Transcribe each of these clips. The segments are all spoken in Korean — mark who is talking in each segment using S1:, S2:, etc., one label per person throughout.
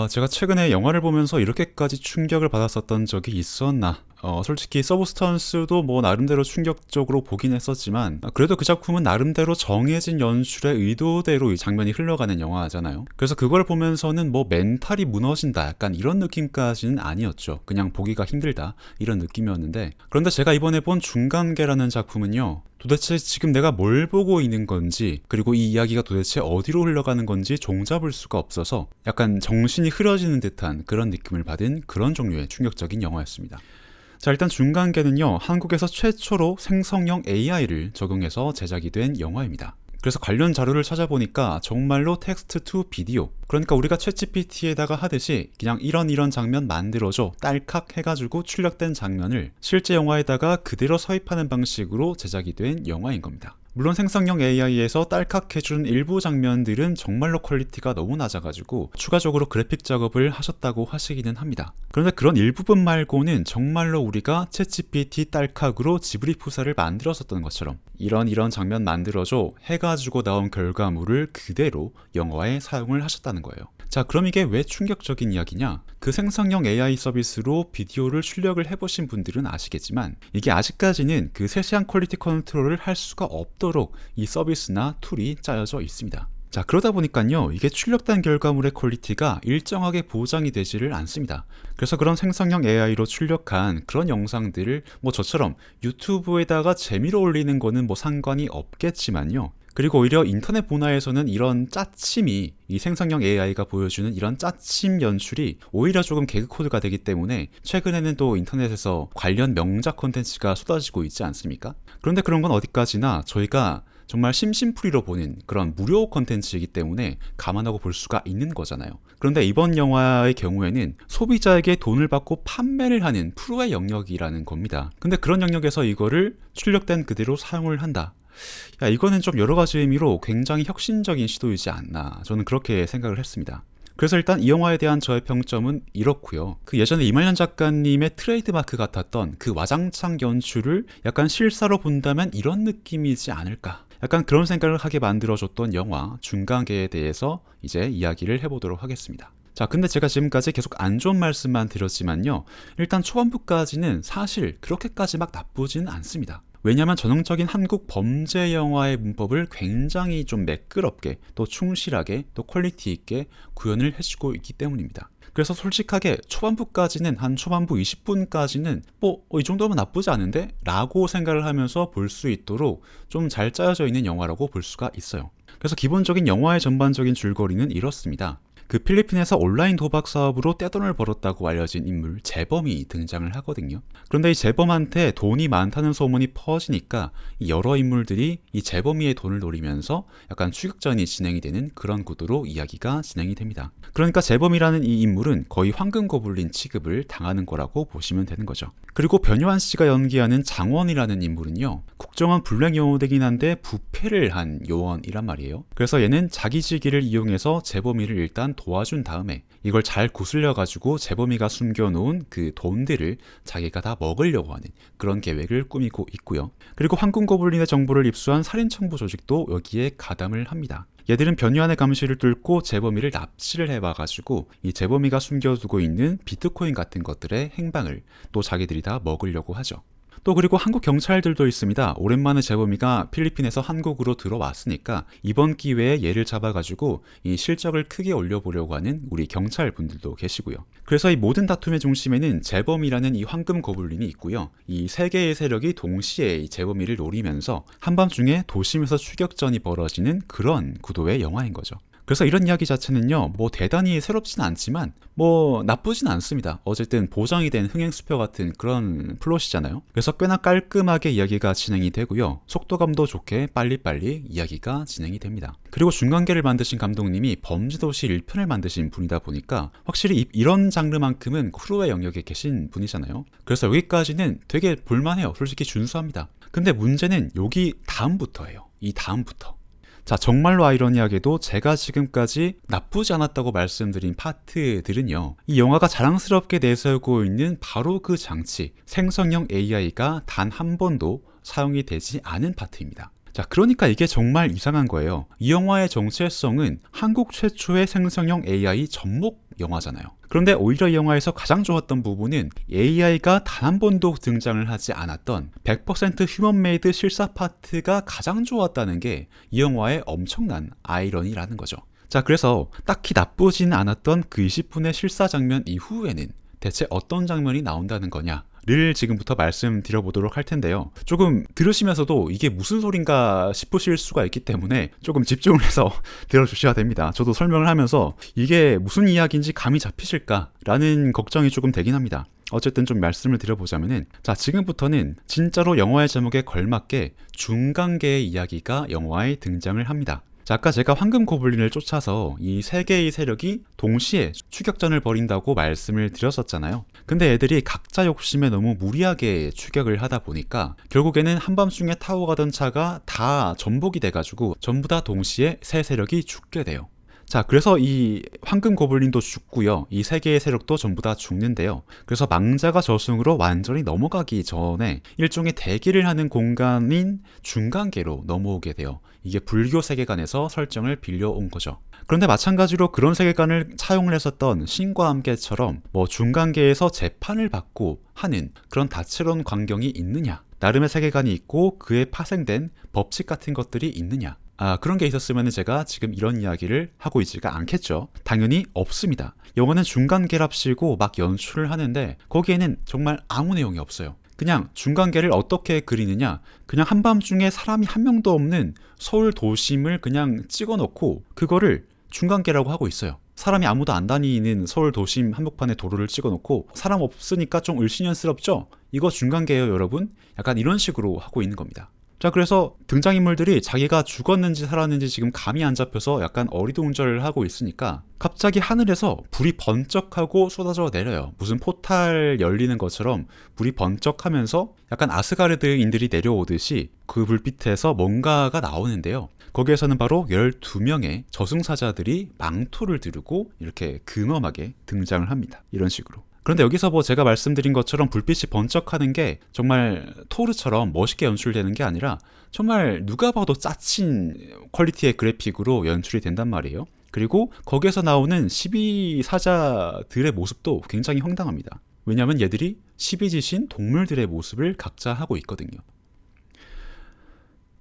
S1: 제가 최근에 영화를 보면서 이렇게까지 충격을 받았었던 적이 있었나? 솔직히 서브스턴스도 뭐 나름대로 충격적으로 보긴 했었지만 그래도 그 작품은 나름대로 정해진 연출의 의도대로 이 장면이 흘러가는 영화잖아요. 그래서 그걸 보면서는 뭐 멘탈이 무너진다 약간 이런 느낌까지는 아니었죠. 그냥 보기가 힘들다 이런 느낌이었는데, 그런데 제가 이번에 본 중간계라는 작품은요, 도대체 지금 내가 뭘 보고 있는 건지, 그리고 이 이야기가 도대체 어디로 흘러가는 건지 종잡을 수가 없어서 약간 정신이 흐려지는 듯한 그런 느낌을 받은 그런 종류의 충격적인 영화였습니다. 자, 일단 중간계는요, 한국에서 최초로 생성형 AI를 적용해서 제작이 된 영화입니다. 그래서 관련 자료를 찾아보니까 정말로 텍스트 투 비디오, 그러니까 우리가 챗GPT에다가 하듯이 그냥 이런 장면 만들어줘 딸칵 해가지고 출력된 장면을 실제 영화에다가 그대로 삽입하는 방식으로 제작이 된 영화인 겁니다. 물론 생성형 AI에서 딸칵 해준 일부 장면들은 정말로 퀄리티가 너무 낮아가지고 추가적으로 그래픽 작업을 하셨다고 하시기는 합니다. 그런데 그런 일부분 말고는 정말로 우리가 챗GPT 딸칵으로 지브리 푸사를 만들었었던 것처럼 이런 장면 만들어줘 해가지고 나온 결과물을 그대로 영화에 사용을 하셨다는 거예요. 자, 그럼 이게 왜 충격적인 이야기냐? 그 생성형 AI 서비스로 비디오를 출력을 해보신 분들은 아시겠지만 이게 아직까지는 그 세세한 퀄리티 컨트롤을 할 수가 없도록 이 서비스나 툴이 짜여져 있습니다. 자, 그러다 보니까요, 이게 출력된 결과물의 퀄리티가 일정하게 보장이 되지를 않습니다. 그래서 그런 생성형 AI로 출력한 그런 영상들을 뭐 저처럼 유튜브에다가 재미로 올리는 거는 뭐 상관이 없겠지만요, 그리고 오히려 인터넷 분야에서는 이런 짜침이, 이 생성형 AI가 보여주는 이런 짜침 연출이 오히려 조금 개그 코드가 되기 때문에 최근에는 또 인터넷에서 관련 명작 콘텐츠가 쏟아지고 있지 않습니까? 그런데 그런 건 어디까지나 저희가 정말 심심풀이로 보는 그런 무료 콘텐츠이기 때문에 감안하고 볼 수가 있는 거잖아요. 그런데 이번 영화의 경우에는 소비자에게 돈을 받고 판매를 하는 프로의 영역이라는 겁니다. 근데 그런 영역에서 이거를 출력된 그대로 사용을 한다. 야, 이거는 좀 여러 가지 의미로 굉장히 혁신적인 시도이지 않나, 저는 그렇게 생각을 했습니다. 그래서 일단 이 영화에 대한 저의 평점은 이렇고요. 그 예전에 이말년 작가님의 트레이드마크 같았던 그 와장창 연출을 약간 실사로 본다면 이런 느낌이지 않을까, 약간 그런 생각을 하게 만들어줬던 영화 중간계에 대해서 이제 이야기를 해보도록 하겠습니다. 자, 근데 제가 지금까지 계속 안 좋은 말씀만 드렸지만요, 일단 초반부까지는 사실 그렇게까지 막 나쁘지는 않습니다. 왜냐하면 전형적인 한국 범죄 영화의 문법을 굉장히 좀 매끄럽게 또 충실하게 또 퀄리티 있게 구현을 해주고 있기 때문입니다. 그래서 솔직하게 초반부까지는, 한 초반부 20분까지는 뭐 이 정도면 나쁘지 않은데? 라고 생각을 하면서 볼 수 있도록 좀 잘 짜여져 있는 영화라고 볼 수가 있어요. 그래서 기본적인 영화의 전반적인 줄거리는 이렇습니다. 그 필리핀에서 온라인 도박 사업으로 떼돈을 벌었다고 알려진 인물 재범이 등장을 하거든요. 그런데 이 재범한테 돈이 많다는 소문이 퍼지니까 이 여러 인물들이 이 재범이의 돈을 노리면서 약간 추격전이 진행이 되는 그런 구도로 이야기가 진행이 됩니다. 그러니까 재범이라는 이 인물은 거의 황금 고블린 취급을 당하는 거라고 보시면 되는 거죠. 그리고 변요한 씨가 연기하는 장원이라는 인물은요, 국정원 블랙 요원이긴 한데 부패를 한 요원이란 말이에요. 그래서 얘는 자기 직위를 이용해서 재범이를 일단 도와준 다음에 이걸 잘 구슬려 가지고 재범이가 숨겨놓은 그 돈들을 자기가 다 먹으려고 하는 그런 계획을 꾸미고 있고요. 그리고 황금 고블린의 정보를 입수한 살인청부 조직도 여기에 가담을 합니다. 얘들은 변요한의 감시를 뚫고 재범이를 납치를 해봐가지고 이 재범이가 숨겨두고 있는 비트코인 같은 것들의 행방을 또 자기들이 다 먹으려고 하죠. 또 그리고 한국 경찰들도 있습니다. 오랜만에 재범이가 필리핀에서 한국으로 들어왔으니까 이번 기회에 얘를 잡아가지고 이 실적을 크게 올려보려고 하는 우리 경찰분들도 계시고요. 그래서 이 모든 다툼의 중심에는 재범이라는 이 황금 고블린이 있고요. 이 세 개의 세력이 동시에 이 재범이를 노리면서 한밤중에 도심에서 추격전이 벌어지는 그런 구도의 영화인 거죠. 그래서 이런 이야기 자체는요, 뭐 대단히 새롭진 않지만 뭐 나쁘진 않습니다. 어쨌든 보장이 된 흥행수표 같은 그런 플롯이잖아요. 그래서 꽤나 깔끔하게 이야기가 진행이 되고요, 속도감도 좋게 빨리빨리 이야기가 진행이 됩니다. 그리고 중간계를 만드신 감독님이 범죄도시 1편을 만드신 분이다 보니까 확실히 이런 장르만큼은 크루의 영역에 계신 분이잖아요. 그래서 여기까지는 되게 볼만해요. 솔직히 준수합니다. 근데 문제는 여기 다음부터예요. 이 다음부터. 자, 정말로 아이러니하게도 제가 지금까지 나쁘지 않았다고 말씀드린 파트들은요, 이 영화가 자랑스럽게 내세우고 있는 바로 그 장치, 생성형 AI가 단 한 번도 사용이 되지 않은 파트입니다. 자, 그러니까 이게 정말 이상한 거예요. 이 영화의 정체성은 한국 최초의 생성형 AI 접목 영화잖아요. 그런데 오히려 이 영화에서 가장 좋았던 부분은 AI가 단 한 번도 등장을 하지 않았던 100% 휴먼 메이드 실사 파트가 가장 좋았다는 게 이 영화의 엄청난 아이러니라는 거죠. 자, 그래서 딱히 나쁘진 않았던 그 20분의 실사 장면 이후에는 대체 어떤 장면이 나온다는 거냐를 지금부터 말씀드려보도록 할 텐데요. 조금 들으시면서도 이게 무슨 소린가 싶으실 수가 있기 때문에 조금 집중을 해서 들어주셔야 됩니다. 저도 설명을 하면서 이게 무슨 이야기인지 감이 잡히실까라는 걱정이 조금 되긴 합니다. 어쨌든 좀 말씀을 드려보자면은, 자, 지금부터는 진짜로 영화의 제목에 걸맞게 중간계의 이야기가 영화에 등장을 합니다. 자, 아까 제가 황금 고블린을 쫓아서 이 세 개의 세력이 동시에 추격전을 벌인다고 말씀을 드렸었잖아요. 근데 애들이 각자 욕심에 너무 무리하게 추격을 하다 보니까 결국에는 한밤중에 타고 가던 차가 다 전복이 돼가지고 전부 다 동시에 세 세력이 죽게 돼요. 자, 그래서 이 황금 고블린도 죽고요. 이 세 개의 세력도 전부 다 죽는데요. 그래서 망자가 저승으로 완전히 넘어가기 전에 일종의 대기를 하는 공간인 중간계로 넘어오게 돼요. 이게 불교 세계관에서 설정을 빌려온 거죠. 그런데 마찬가지로 그런 세계관을 차용을 했었던 신과 함께처럼 뭐 중간계에서 재판을 받고 하는 그런 다채로운 광경이 있느냐, 나름의 세계관이 있고 그에 파생된 법칙 같은 것들이 있느냐, 그런 게 있었으면 제가 지금 이런 이야기를 하고 있지가 않겠죠. 당연히 없습니다. 영화는 중간계랍시고 막 연출을 하는데 거기에는 정말 아무 내용이 없어요. 그냥 중간계를 어떻게 그리느냐, 그냥 한밤중에 사람이 한 명도 없는 서울 도심을 그냥 찍어놓고 그거를 중간계라고 하고 있어요. 사람이 아무도 안 다니는 서울 도심 한복판에 도로를 찍어놓고 사람 없으니까 좀 을씨년스럽죠? 이거 중간계예요 여러분? 약간 이런 식으로 하고 있는 겁니다. 자, 그래서 등장인물들이 자기가 죽었는지 살았는지 지금 감이 안 잡혀서 약간 어리둥절을 하고 있으니까 갑자기 하늘에서 불이 번쩍하고 쏟아져 내려요. 무슨 포탈 열리는 것처럼 불이 번쩍하면서 약간 아스가르드인들이 내려오듯이 그 불빛에서 뭔가가 나오는데요. 거기에서는 바로 12명의 저승사자들이 망토를 들고 이렇게 근엄하게 등장을 합니다. 이런 식으로. 그런데 여기서 뭐 제가 말씀드린 것처럼 불빛이 번쩍하는 게 정말 토르처럼 멋있게 연출되는 게 아니라 정말 누가 봐도 짜친 퀄리티의 그래픽으로 연출이 된단 말이에요. 그리고 거기에서 나오는 12사자들의 모습도 굉장히 황당합니다. 왜냐하면 얘들이 12지신 동물들의 모습을 각자 하고 있거든요.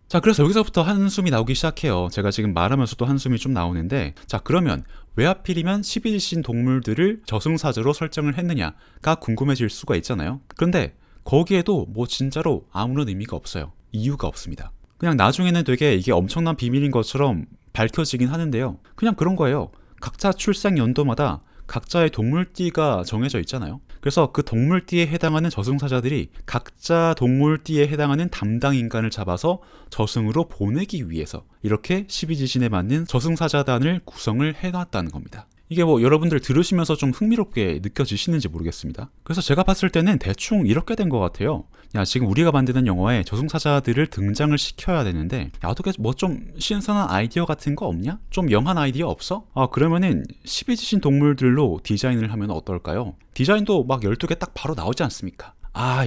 S1: 자, 그래서 여기서부터 한숨이 나오기 시작해요. 제가 지금 말하면서도 한숨이 좀 나오는데, 자, 그러면 왜 하필이면 12지신 동물들을 저승사자로 설정을 했느냐가 궁금해질 수가 있잖아요. 그런데 거기에도 뭐 진짜로 아무런 의미가 없어요. 이유가 없습니다. 그냥 나중에는 되게 이게 엄청난 비밀인 것처럼 밝혀지긴 하는데요. 그냥 그런 거예요. 각자 출생 연도마다 각자의 동물띠가 정해져 있잖아요. 그래서 그 동물띠에 해당하는 저승사자들이 각자 동물띠에 해당하는 담당 인간을 잡아서 저승으로 보내기 위해서 이렇게 12지신에 맞는 저승사자단을 구성을 해놨다는 겁니다. 이게 뭐 여러분들 들으시면서 좀 흥미롭게 느껴지시는지 모르겠습니다. 그래서 제가 봤을 때는 대충 이렇게 된 것 같아요. 야, 지금 우리가 만드는 영화에 저승사자들을 등장을 시켜야 되는데, 야, 어떻게 뭐 좀 신선한 아이디어 같은 거 없냐? 좀 영한 아이디어 없어? 그러면은 12지신 동물들로 디자인을 하면 어떨까요? 디자인도 막 12개 딱 바로 나오지 않습니까?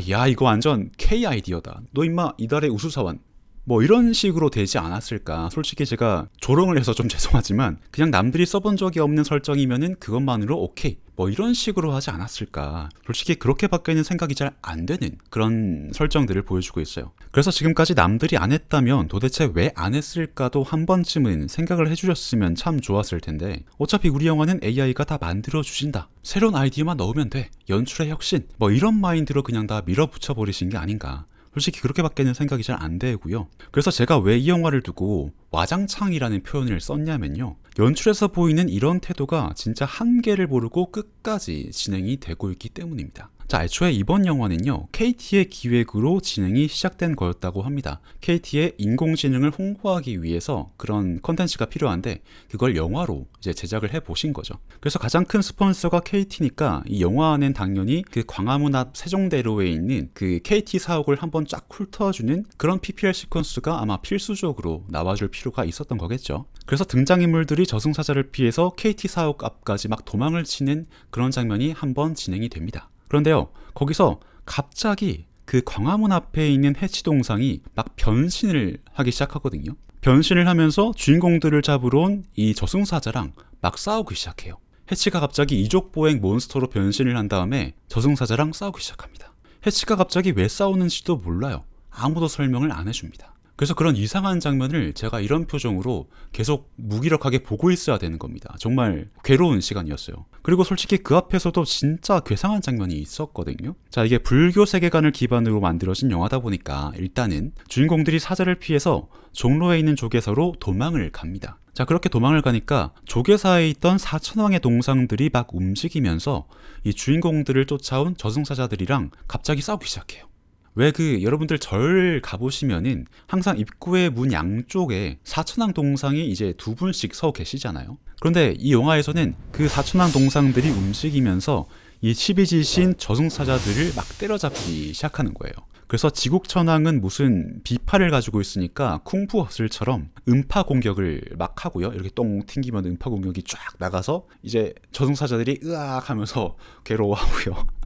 S1: 야, 이거 완전 K 아이디어다. 너 임마 이달의 우수사원. 뭐 이런 식으로 되지 않았을까. 솔직히 제가 조롱을 해서 좀 죄송하지만 그냥 남들이 써본 적이 없는 설정이면은 그것만으로 오케이, 뭐 이런 식으로 하지 않았을까. 솔직히 그렇게밖에는 생각이 잘 안 되는 그런 설정들을 보여주고 있어요. 그래서 지금까지 남들이 안 했다면 도대체 왜 안 했을까도 한 번쯤은 생각을 해주셨으면 참 좋았을 텐데, 어차피 우리 영화는 AI가 다 만들어주신다, 새로운 아이디어만 넣으면 돼, 연출의 혁신, 뭐 이런 마인드로 그냥 다 밀어붙여 버리신 게 아닌가. 솔직히 그렇게밖에는 생각이 잘 안 되고요. 그래서 제가 왜 이 영화를 두고 와장창이라는 표현을 썼냐면요, 연출에서 보이는 이런 태도가 진짜 한계를 모르고 끝까지 진행이 되고 있기 때문입니다. 자, 애초에 이번 영화는요, KT의 기획으로 진행이 시작된 거였다고 합니다. KT의 인공지능을 홍보하기 위해서 그런 컨텐츠가 필요한데 그걸 영화로 이제 제작을 해보신 거죠. 그래서 가장 큰 스폰서가 KT니까 이 영화는 당연히 그 광화문 앞 세종대로에 있는 그 KT 사옥을 한번 쫙 훑어주는 그런 PPL 시퀀스가 아마 필수적으로 나와줄 필요가 있었던 거겠죠. 그래서 등장인물들이 저승사자를 피해서 KT 사옥 앞까지 막 도망을 치는 그런 장면이 한번 진행이 됩니다. 그런데요, 거기서 갑자기 그 광화문 앞에 있는 해치동상이 막 변신을 하기 시작하거든요. 변신을 하면서 주인공들을 잡으러 온 이 저승사자랑 막 싸우기 시작해요. 해치가 갑자기 이족보행 몬스터로 변신을 한 다음에 저승사자랑 싸우기 시작합니다. 해치가 갑자기 왜 싸우는지도 몰라요. 아무도 설명을 안 해줍니다. 그래서 그런 이상한 장면을 제가 이런 표정으로 계속 무기력하게 보고 있어야 되는 겁니다. 정말 괴로운 시간이었어요. 그리고 솔직히 그 앞에서도 진짜 괴상한 장면이 있었거든요. 자, 이게 불교 세계관을 기반으로 만들어진 영화다 보니까 일단은 주인공들이 사자를 피해서 종로에 있는 조계사로 도망을 갑니다. 자, 그렇게 도망을 가니까 조계사에 있던 사천왕의 동상들이 막 움직이면서 이 주인공들을 쫓아온 저승사자들이랑 갑자기 싸우기 시작해요. 왜 여러분들 절 가보시면은 항상 입구의 문 양쪽에 사천왕 동상이 이제 두 분씩 서 계시잖아요. 그런데 이 영화에서는 그 사천왕 동상들이 움직이면서 이 12지신 저승사자들을 막 때려잡기 시작하는 거예요. 그래서 지국천왕은 무슨 비팔을 가지고 있으니까 쿵푸허슬처럼 음파 공격을 막 하고요. 이렇게 똥 튕기면 음파 공격이 쫙 나가서 이제 저승사자들이 으악 하면서 괴로워하고요.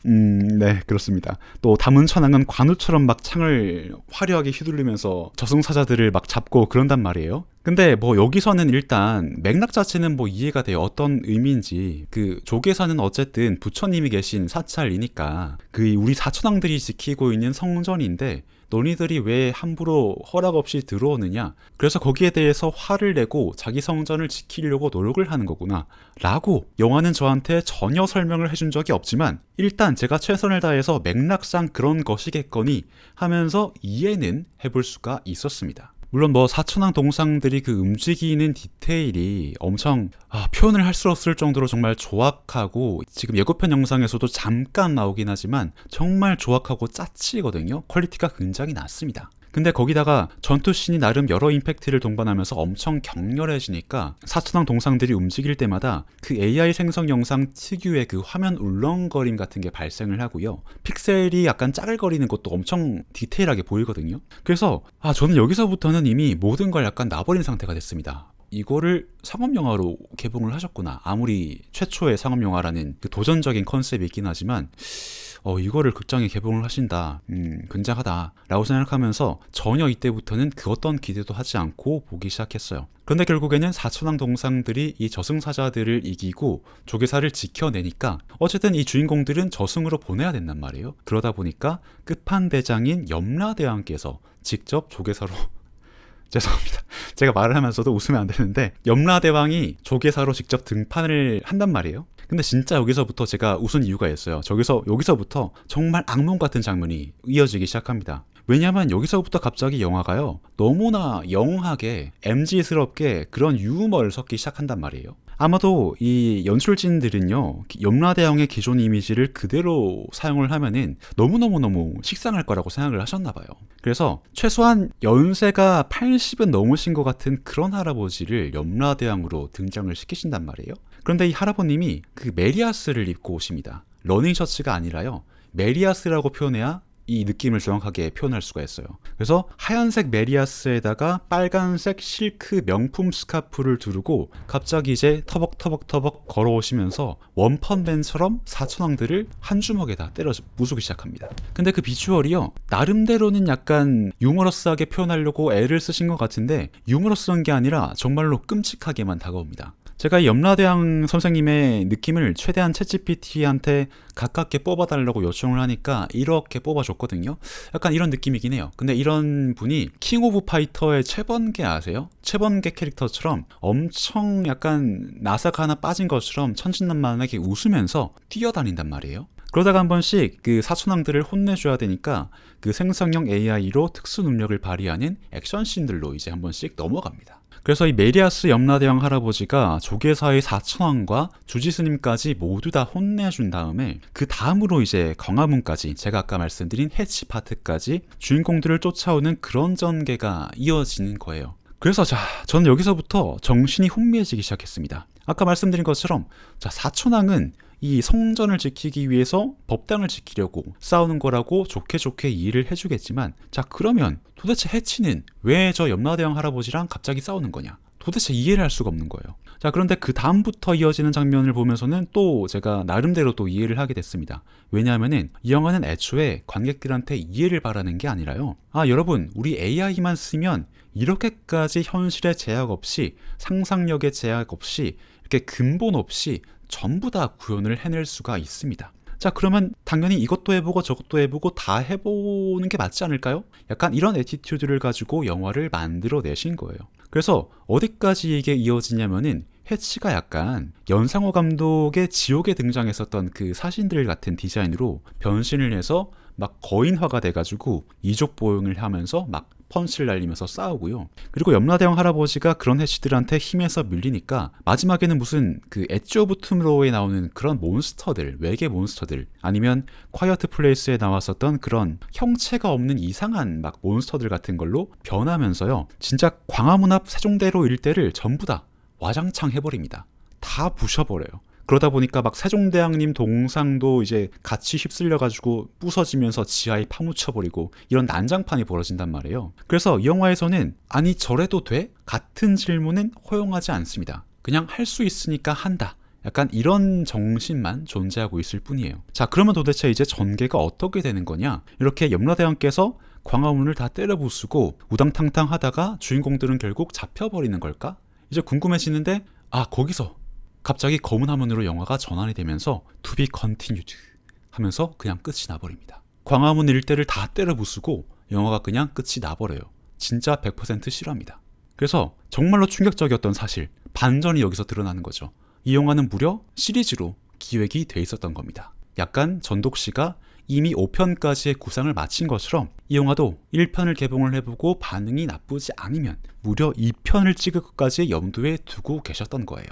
S1: 네, 그렇습니다. 또 다문천왕은 관우처럼 막 창을 화려하게 휘둘리면서 저승사자들을 막 잡고 그런단 말이에요. 근데 뭐 여기서는 일단 맥락 자체는 뭐 이해가 돼요. 어떤 의미인지. 조계사는 어쨌든 부처님이 계신 사찰이니까 우리 사천왕들이 지키고 있는 성전인데 너희들이 왜 함부로 허락 없이 들어오느냐? 그래서 거기에 대해서 화를 내고 자기 성전을 지키려고 노력을 하는 거구나 라고 영화는 저한테 전혀 설명을 해준 적이 없지만 일단 제가 최선을 다해서 맥락상 그런 것이겠거니 하면서 이해는 해볼 수가 있었습니다. 물론 뭐 사천왕 동상들이 움직이는 디테일이 엄청 표현을 할 수 없을 정도로 정말 조악하고 지금 예고편 영상에서도 잠깐 나오긴 하지만 정말 조악하고 짜치거든요. 퀄리티가 굉장히 낮습니다. 근데 거기다가 전투씬이 나름 여러 임팩트를 동반하면서 엄청 격렬해지니까 사천왕 동상들이 움직일 때마다 AI 생성 영상 특유의 화면 울렁거림 같은 게 발생을 하고요. 픽셀이 약간 짜글거리는 것도 엄청 디테일하게 보이거든요. 그래서 저는 여기서부터는 이미 모든 걸 약간 놔버린 상태가 됐습니다. 이거를 상업영화로 개봉을 하셨구나. 아무리 최초의 상업영화라는 도전적인 컨셉이 있긴 하지만 이거를 극장에 개봉을 하신다. 굉장하다 라고 생각하면서 전혀 이때부터는 그 어떤 기대도 하지 않고 보기 시작했어요. 그런데 결국에는 사천왕 동상들이 이 저승사자들을 이기고 조계사를 지켜내니까 어쨌든 이 주인공들은 저승으로 보내야 된단 말이에요. 그러다 보니까 끝판대장인 염라대왕께서 직접 조계사로 죄송합니다. 제가 말을 하면서도 웃으면 안 되는데 염라대왕이 조계사로 직접 등판을 한단 말이에요. 근데 진짜 여기서부터 제가 웃은 이유가 있어요. 여기서부터 정말 악몽 같은 장면이 이어지기 시작합니다. 왜냐면 여기서부터 갑자기 영화가요. 너무나 영하게 MG스럽게 그런 유머를 섞기 시작한단 말이에요. 아마도 이 연출진들은요. 염라대왕의 기존 이미지를 그대로 사용을 하면은 너무너무 식상할 거라고 생각을 하셨나 봐요. 그래서 최소한 연세가 80은 넘으신 것 같은 그런 할아버지를 염라대왕으로 등장을 시키신단 말이에요. 그런데 이 할아버님이 메리아스를 입고 오십니다. 러닝 셔츠가 아니라요. 메리아스라고 표현해야 이 느낌을 정확하게 표현할 수가 있어요. 그래서 하얀색 메리아스에다가 빨간색 실크 명품 스카프를 두르고 갑자기 이제 터벅터벅 걸어오시면서 원펀맨처럼 사천왕들을 한 주먹에다 때려 부수기 시작합니다. 근데 그 비주얼이요. 나름대로는 약간 유머러스하게 표현하려고 애를 쓰신 것 같은데 유머러스한 게 아니라 정말로 끔찍하게만 다가옵니다. 제가 이 염라대왕 선생님의 느낌을 최대한 챗GPT한테 가깝게 뽑아달라고 요청을 하니까 이렇게 뽑아줬거든요. 약간 이런 느낌이긴 해요. 근데 이런 분이 킹 오브 파이터의 최번개 아세요? 최번개 캐릭터처럼 엄청 약간 나사가 하나 빠진 것처럼 천진난만하게 웃으면서 뛰어다닌단 말이에요. 그러다가 한 번씩 사천왕들을 혼내줘야 되니까 생성형 AI로 특수 능력을 발휘하는 액션씬들로 이제 한 번씩 넘어갑니다. 그래서 이 메리아스 염라대왕 할아버지가 조계사의 사천왕과 주지스님까지 모두 다 혼내준 다음에 그 다음으로 이제 광화문까지 제가 아까 말씀드린 해치 파트까지 주인공들을 쫓아오는 그런 전개가 이어지는 거예요. 그래서 저는 여기서부터 정신이 혼미해지기 시작했습니다. 아까 말씀드린 것처럼 사천왕은 이 성전을 지키기 위해서 법당을 지키려고 싸우는 거라고 좋게 이해를 해주겠지만 그러면 도대체 해치는 왜 저 염라대왕 할아버지랑 갑자기 싸우는 거냐? 도대체 이해를 할 수가 없는 거예요. 그런데 그 다음부터 이어지는 장면을 보면서는 또 제가 나름대로 또 이해를 하게 됐습니다. 왜냐하면은 이 영화는 애초에 관객들한테 이해를 바라는 게 아니라요. 여러분 우리 AI만 쓰면 이렇게까지 현실의 제약 없이 상상력의 제약 없이 이렇게 근본 없이 전부 다 구현을 해낼 수가 있습니다. 자, 그러면 당연히 이것도 해보고 저것도 해보고 다 해보는 게 맞지 않을까요? 약간 이런 애티튜드를 가지고 영화를 만들어내신 거예요. 그래서 어디까지 이게 이어지냐면은 해치가 약간 연상호 감독의 지옥에 등장했었던 그 사신들 같은 디자인으로 변신을 해서 막 거인화가 돼가지고 이족 보행을 하면서 막 펀치를 날리면서 싸우고요. 그리고 염라대왕 할아버지가 그런 해치들한테 힘에서 밀리니까 마지막에는 무슨 그 엣지 오브 투모로우에 나오는 그런 몬스터들, 외계 몬스터들, 아니면 콰이어트 플레이스에 나왔었던 그런 형체가 없는 이상한 막 몬스터들 같은 걸로 변하면서요. 진짜 광화문 앞 세종대로 일대를 전부 다 와장창 해버립니다. 다 부셔버려요. 그러다 보니까 막 세종대왕님 동상도 이제 같이 휩쓸려가지고 부서지면서 지하에 파묻혀버리고 이런 난장판이 벌어진단 말이에요. 그래서 이 영화에서는 아니 저래도 돼? 같은 질문은 허용하지 않습니다. 그냥 할 수 있으니까 한다. 약간 이런 정신만 존재하고 있을 뿐이에요. 자, 그러면 도대체 이제 전개가 어떻게 되는 거냐? 이렇게 염라대왕께서 광화문을 다 때려 부수고 우당탕탕 하다가 주인공들은 결국 잡혀버리는 걸까? 이제 궁금해지는데 거기서 갑자기 검은 화면으로 영화가 전환이 되면서 To be continued 하면서 그냥 끝이 나버립니다. 광화문 일대를 다 때려 부수고 영화가 그냥 끝이 나버려요. 진짜 100% 실화입니다. 그래서 정말로 충격적이었던 사실, 반전이 여기서 드러나는 거죠. 이 영화는 무려 시리즈로 기획이 돼 있었던 겁니다. 약간 전독 씨가 이미 5편까지의 구상을 마친 것처럼 이 영화도 1편을 개봉을 해보고 반응이 나쁘지 않으면 무려 2편을 찍을 것까지 염두에 두고 계셨던 거예요.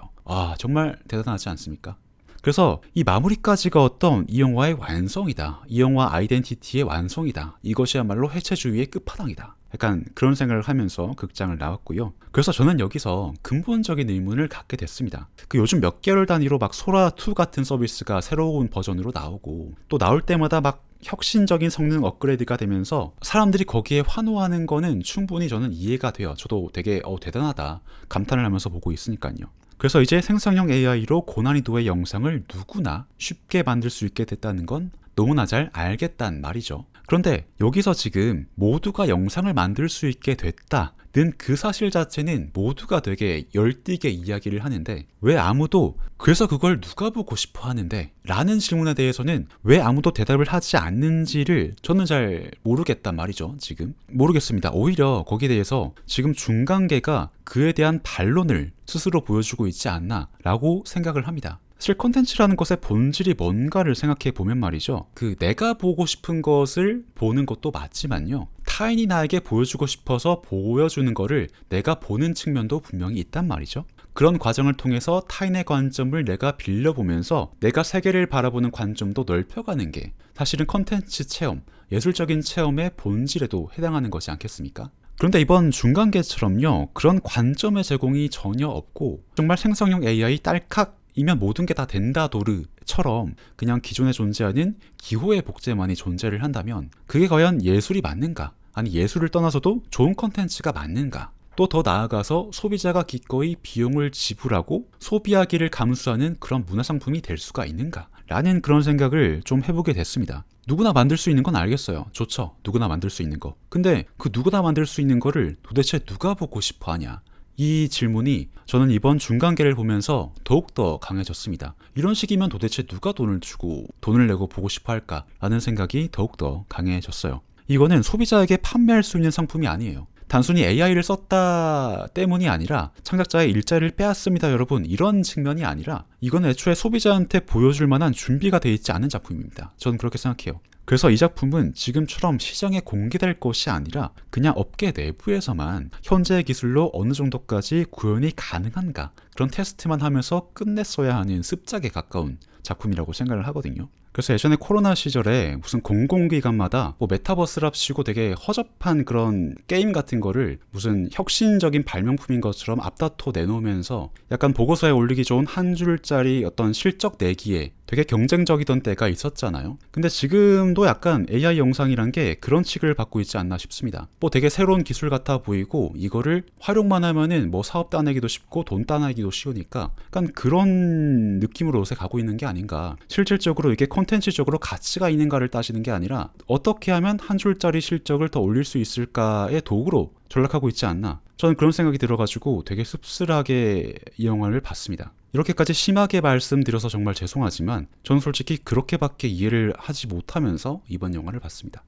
S1: 정말 대단하지 않습니까? 그래서 이 마무리까지가 어떤 이 영화의 완성이다. 이 영화 아이덴티티의 완성이다. 이것이야말로 해체주의의 끝판왕이다. 약간 그런 생각을 하면서 극장을 나왔고요. 그래서 저는 여기서 근본적인 의문을 갖게 됐습니다. 그 요즘 몇 개월 단위로 막 소라2 같은 서비스가 새로운 버전으로 나오고 또 나올 때마다 막 혁신적인 성능 업그레이드가 되면서 사람들이 거기에 환호하는 거는 충분히 저는 이해가 돼요. 저도 되게 대단하다 감탄을 하면서 보고 있으니까요. 그래서 이제 생성형 AI로 고난이도의 영상을 누구나 쉽게 만들 수 있게 됐다는 건 너무나 잘 알겠단 말이죠. 그런데 여기서 지금 모두가 영상을 만들 수 있게 됐다는 그 사실 자체는 모두가 되게 열띠게 이야기를 하는데 왜 아무도 그래서 그걸 누가 보고 싶어 하는데? 라는 질문에 대해서는 왜 아무도 대답을 하지 않는지를 저는 잘 모르겠단 말이죠. 지금 모르겠습니다. 오히려 거기에 대해서 지금 중간계가 그에 대한 반론을 스스로 보여주고 있지 않나 라고 생각을 합니다. 사실 콘텐츠라는 것의 본질이 뭔가를 생각해 보면 말이죠. 그 내가 보고 싶은 것을 보는 것도 맞지만요. 타인이 나에게 보여주고 싶어서 보여주는 거를 내가 보는 측면도 분명히 있단 말이죠. 그런 과정을 통해서 타인의 관점을 내가 빌려보면서 내가 세계를 바라보는 관점도 넓혀가는 게 사실은 콘텐츠 체험, 예술적인 체험의 본질에도 해당하는 것이 않겠습니까? 그런데 이번 중간계처럼요. 그런 관점의 제공이 전혀 없고 정말 생성형 AI 딸칵 이면 모든 게 다 된다 도르처럼 그냥 기존에 존재하는 기호의 복제만이 존재를 한다면 그게 과연 예술이 맞는가? 아니 예술을 떠나서도 좋은 컨텐츠가 맞는가? 또 더 나아가서 소비자가 기꺼이 비용을 지불하고 소비하기를 감수하는 그런 문화상품이 될 수가 있는가? 라는 그런 생각을 좀 해보게 됐습니다. 누구나 만들 수 있는 건 알겠어요. 좋죠. 누구나 만들 수 있는 거. 근데 그 누구나 만들 수 있는 거를 도대체 누가 보고 싶어 하냐? 이 질문이 저는 이번 중간계를 보면서 더욱더 강해졌습니다. 이런 식이면 도대체 누가 돈을 주고 돈을 내고 보고 싶어 할까? 라는 생각이 더욱더 강해졌어요. 이거는 소비자에게 판매할 수 있는 상품이 아니에요. 단순히 AI를 썼다 때문이 아니라 창작자의 일자리를 빼앗습니다 여러분 이런 측면이 아니라 이건 애초에 소비자한테 보여줄 만한 준비가 돼 있지 않은 작품입니다. 저는 그렇게 생각해요. 그래서 이 작품은 지금처럼 시장에 공개될 것이 아니라 그냥 업계 내부에서만 현재의 기술로 어느 정도까지 구현이 가능한가 그런 테스트만 하면서 끝냈어야 하는 습작에 가까운 작품이라고 생각을 하거든요. 그래서 예전에 코로나 시절에 무슨 공공기관마다 뭐 메타버스랍시고 되게 허접한 그런 게임 같은 거를 무슨 혁신적인 발명품인 것처럼 앞다퉈 내놓으면서 약간 보고서에 올리기 좋은 한 줄짜리 어떤 실적 내기에 되게 경쟁적이던 때가 있었잖아요. 근데 지금도 약간 AI 영상이란 게 그런 취급을 받고 있지 않나 싶습니다. 뭐 되게 새로운 기술 같아 보이고 이거를 활용만 하면은 뭐 사업 따내기도 쉽고 돈 따내기도 쉬우니까 약간 그런 느낌으로 요새 가고 있는 게 아닌가. 실질적으로 이게 콘텐츠적으로 가치가 있는가를 따지는 게 아니라 어떻게 하면 한 줄짜리 실적을 더 올릴 수 있을까의 도구로 전락하고 있지 않나. 저는 그런 생각이 들어가지고 되게 씁쓸하게 이 영화를 봤습니다. 이렇게까지 심하게 말씀드려서 정말 죄송하지만 저는 솔직히 그렇게밖에 이해를 하지 못하면서 이번 영화를 봤습니다.